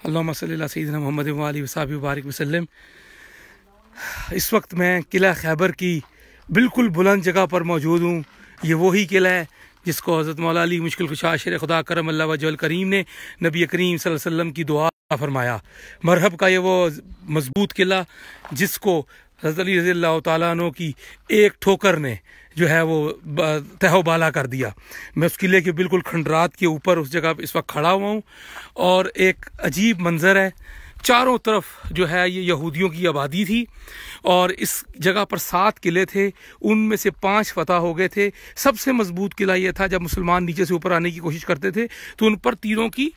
अल्लाहुम्मा सल्ली अला सय्यिदिना मुहम्मद व आलिहि वसहबिहि वबारिक वसल्लम। इस वक्त मैं किला खैबर की बिल्कुल बुलंद जगह पर मौजूद हूँ। ये वही किला है जिसको हज़रत मौला अली मुश्किल कुशा शेर खुदा करम अल्लाह वजल करीम ने नबी करीम सल्लल्लाहु अलैहि वसल्लम की दुआ फरमाया। मरहब का ये वो मजबूत किला जिसको हज़रत अली रज़ी अल्लाह तआला अन्हु की एक ठोकर ने जो है वो तहबाला कर दिया। मैं उस किले के बिल्कुल खंडरात के ऊपर उस जगह इस वक्त खड़ा हुआ हूँ और एक अजीब मंज़र है। चारों तरफ जो है ये यहूदियों की आबादी थी और इस जगह पर 7 किले थे, उनमें से 5 फतह हो गए थे। सबसे मजबूत किला ये था, जब मुसलमान नीचे से ऊपर आने की कोशिश करते थे तो उन पर तीरों की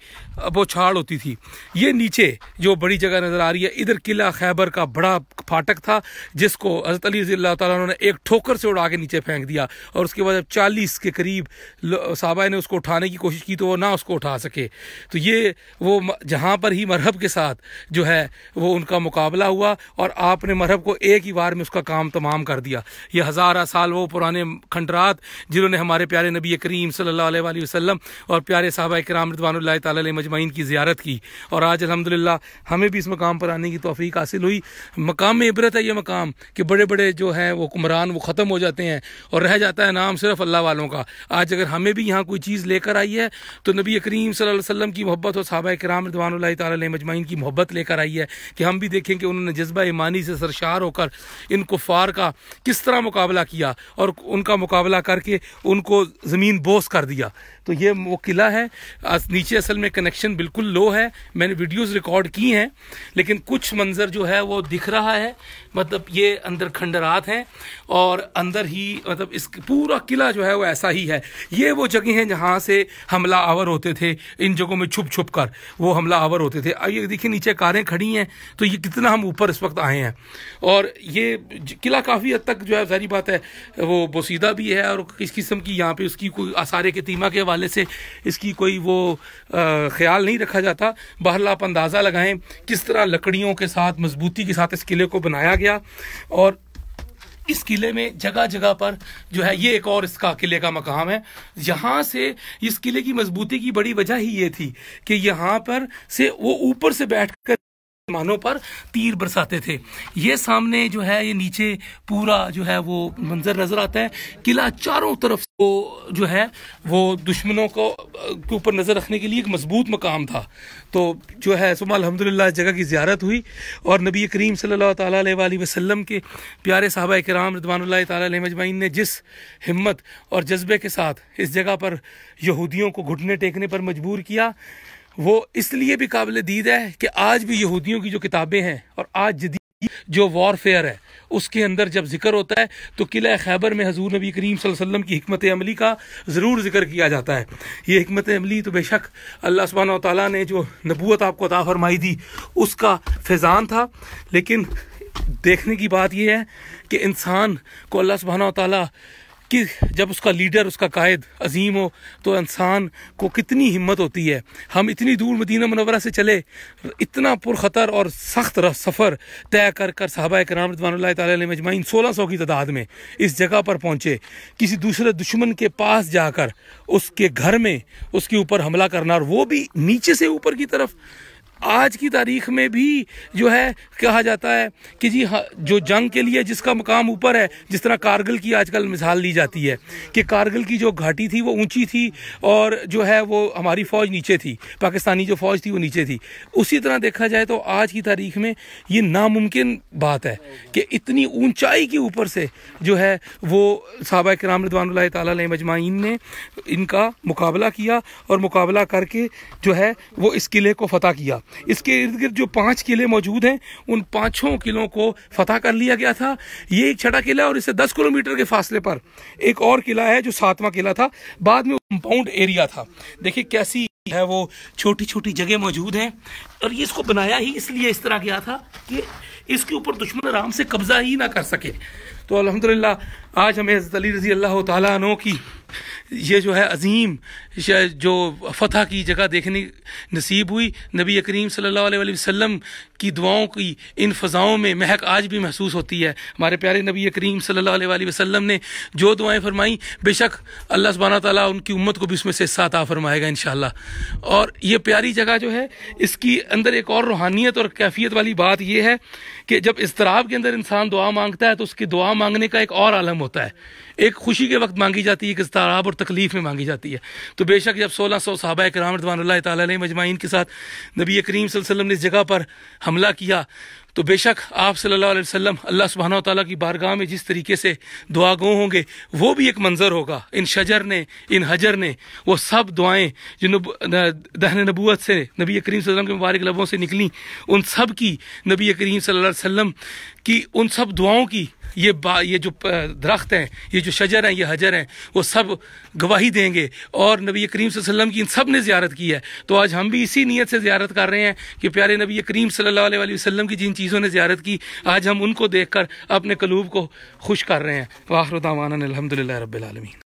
बौछार होती थी। ये नीचे जो बड़ी जगह नज़र आ रही है, इधर किला खैबर का बड़ा फाटक था जिसको हज़रत अली रज़ी अल्लाह तआला अन्हु ने एक ठोकर से उड़ा के नीचे फेंक दिया और उसके बाद जब 40 के करीब सहाबा ने उसको उठाने की कोशिश की तो वो ना उसको उठा सके। तो ये वो जहाँ पर ही मरहब के साथ जो है वो उनका मुकाबला हुआ और आपने मरहब को एक ही बार में उसका काम तमाम कर दिया। ये हज़ारा साल वो पुराने खंडरात जिन्होंने हमारे प्यारे नबी करीम सल्लल्लाहु अलैहि वसल्लम और प्यारे सहाबा किराम रिज़वानुल्लाहि तआला अलैहिम अजमईन की ज़ियारत की और आज अल्हम्दुलिल्लाह हमें भी इस मकाम पर आने की तौफीक हासिल हुई। मकाम में इबरत है ये मकाम कि बड़े बड़े जो हैं वो हुक्मरान वो ख़त्म हो जाते हैं और रह जाता है नाम सिर्फ अल्लाह वालों का। आज अगर हमें भी यहाँ कोई चीज़ लेकर आई है तो नबी करीम सल्लल्लाहु अलैहि वसल्लम की मोहब्बत और सहाबा किराम रिज़वानुल्लाहि तआला अलैहिम अजमईन की मोहब्बत लेकर आई है कि हम भी देखें कि उन्होंने जज्बा ईमानी से सरशार होकर इन कुफ़ार का किस तरह मुकाबला किया और उनका मुकाबला करके उनको ज़मीन बोस कर दिया। तो ये वो किला है। नीचे असल में कनेक्शन बिल्कुल लो है, मैंने वीडियोस रिकॉर्ड की हैं लेकिन कुछ मंजर जो है वो दिख रहा है। मतलब ये अंदर खंडरात हैं और अंदर ही मतलब इस पूरा किला जो है वो ऐसा ही है। ये वो जगह हैं जहाँ से हमला आवर होते थे, इन जगहों में छुप छुप कर वो हमला आवर होते थे। अब ये देखिए नीचे कारें खड़ी हैं तो ये कितना हम ऊपर इस वक्त आए हैं और ये किला काफ़ी हद तक जो है सारी बात है वो बोसीदा भी है और किस किस्म की यहाँ पे उसकी कोई आसार क़दीमा के हवाले से इसकी कोई वो ख्याल नहीं रखा जाता। बहरहाल आप अंदाज़ा लगाएं किस तरह लकड़ियों के साथ मजबूती के साथ इस किले को बनाया गया और इस किले में जगह जगह पर जो है ये एक और इसका किले का मकाम है। यहाँ से इस किले की मजबूती की बड़ी वजह ही ये थी कि यहाँ पर से वो ऊपर से बैठकर मानों पर तीर बरसाते थे। ये सामने जो है ये नीचे पूरा जो है वो मंजर नजर आता है। किला चारों तरफ को जो है वो दुश्मनों को के ऊपर नज़र रखने के लिए एक मजबूत मकाम था। तो जो है सुबह अल्हम्दुलिल्लाह जगह की ज़ियारत हुई और नबी करीम सल्लल्लाहु तआला अलैहि वसल्लम के प्यारे सहाबा किराम रिज़वानुल्लाहि तआला अलैहिम अजमईन ने जिस हिम्मत और जज्बे के साथ इस जगह पर यहूदियों को घुटने टेकने पर मजबूर किया, वो इसलिए भी काबिल दीद है कि आज भी यहूदियों की जो किताबें हैं और आज जदीद जो वॉरफेयर है उसके अंदर जब जिक्र होता है तो किला खैबर में हजूर नबी करीम सल्लल्लाहु अलैहि वसल्लम की हिकमत अमली का ज़रूर जिक्र किया जाता है। ये हिकमत अमली तो बेशक अल्लाह सुब्हानहू व तआला ने जो नबूवत आपको अता फरमाई थी उसका फैज़ान था, लेकिन देखने की बात यह है कि इंसान को अल्लाह सुब्हानहू व तआला कि जब उसका लीडर उसका कायद अजीम हो तो इंसान को कितनी हिम्मत होती है। हम इतनी दूर मदीना मुनव्वरा से चले, इतना पुरखतर और सख्त सफ़र तय कर कर सहाबा किराम रिज़वानुल्लाहि तआला अलैहिम अजमईन 1600 की तादाद में इस जगह पर पहुँचे। किसी दूसरे दुश्मन के पास जाकर उसके घर में उसके ऊपर हमला करना और वो भी नीचे से ऊपर की तरफ। आज की तारीख में भी जो है कहा जाता है कि जी हाँ, जो जंग के लिए जिसका मकाम ऊपर है, जिस तरह कारगिल की आजकल मिसाल ली जाती है कि कारगिल की जो घाटी थी वो ऊंची थी और जो है वो हमारी फ़ौज नीचे थी, पाकिस्तानी जो फ़ौज थी वो नीचे थी। उसी तरह देखा जाए तो आज की तारीख में ये नामुमकिन बात है कि इतनी ऊंचाई के ऊपर से जो है वो सहाबा किराम रिज़वानुल्लाहि तआला अलैहिम अजमईन ने इनका मुकाबला किया और मुकाबला करके जो है वो इस किले को फतह किया। इसके इर्द गिर्द जो 5 किले मौजूद हैं उन 5 किलों को फतह कर लिया गया था। ये एक छठा किला और इससे 10 किलोमीटर के फासले पर एक और किला है जो 7वां किला था, बाद में कंपाउंड एरिया था। देखिए कैसी है वो छोटी छोटी जगह मौजूद हैं और ये इसको बनाया ही इसलिए इस तरह किया था कि इसके ऊपर दुश्मन आराम से कब्जा ही ना कर सके। तो अल्हम्दुलिल्लाह आज हमें हज़रत अली रज़ी अल्लाह तआला अन्हु की ये जो है अजीम जो फ़तह की जगह देखने नसीब हुई। नबी करीम सल्लल्लाहु अलैहि वसल्लम की दुआओं की इन फ़ज़ाओं में महक आज भी महसूस होती है। हमारे प्यारे नबी करीम सल्लल्लाहु अलैहि वसल्लम ने जो दुआएं फरमाई, बेशक अल्लाह सुब्हानहू व तआला उनकी उम्मत को भी उसमें से हिस्सा अता फरमाएगा इंशाअल्लाह। और ये प्यारी जगह जो है, इसकी अंदर एक और रूहानियत और कैफियत वाली बात यह है कि जब इज़्तिराब के अंदर इंसान दुआ मांगता है तो उसकी दुआ मांगने का एक और आलम होता है। एक खुशी के वक्त मांगी जाती है, एक इज़्तिराब और तकलीफ़ में मांगी जाती है। तो बेशक जब 1600 सहाबा किराम रिज़वानुल्लाहि तआला अलैहिम अजमाइन के साथ नबी करीम सल्लल्लाहु अलैहि वसल्लम ने इस जगह पर हमला किया, तो बेशक आप सल्लल्लाहु अलैहि वसल्लम अल्लाह सुब्हानहू व तआला की बारगाह में जिस तरीके से दुआ गो होंगे, वो भी एक मंजर होगा। इन शजर ने, इन हजर ने, वो सब दुआएं जो दहन नबूवत से नबी करीम सल्लल्लाहु अलैहि वसल्लम के मुबारक लबों से निकली, उन सब की नबी करीम सल्लल्लाहु अलैहि वसल्लम की उन सब दुआओं की ये जो दरख्त हैं, ये जो शजर हैं, ये हजर हैं, वो सब गवाही देंगे। और नबी करीम सल्लल्लाहु अलैहि वसल्लम की इन सब ने ज़ियारत की है। तो आज हम भी इसी नीयत से ज़ियारत कर रहे हैं कि प्यारे नबी करीम सल्लल्लाहु अलैहि वसल्लम की जिन चीज़ों ने ज़ियारत की, आज हम उनको देखकर अपने कलूब को खुश कर रहे हैं। वाखिर दावाना अल्हम्दुलिल्लाहि रब्बिल आलमीन।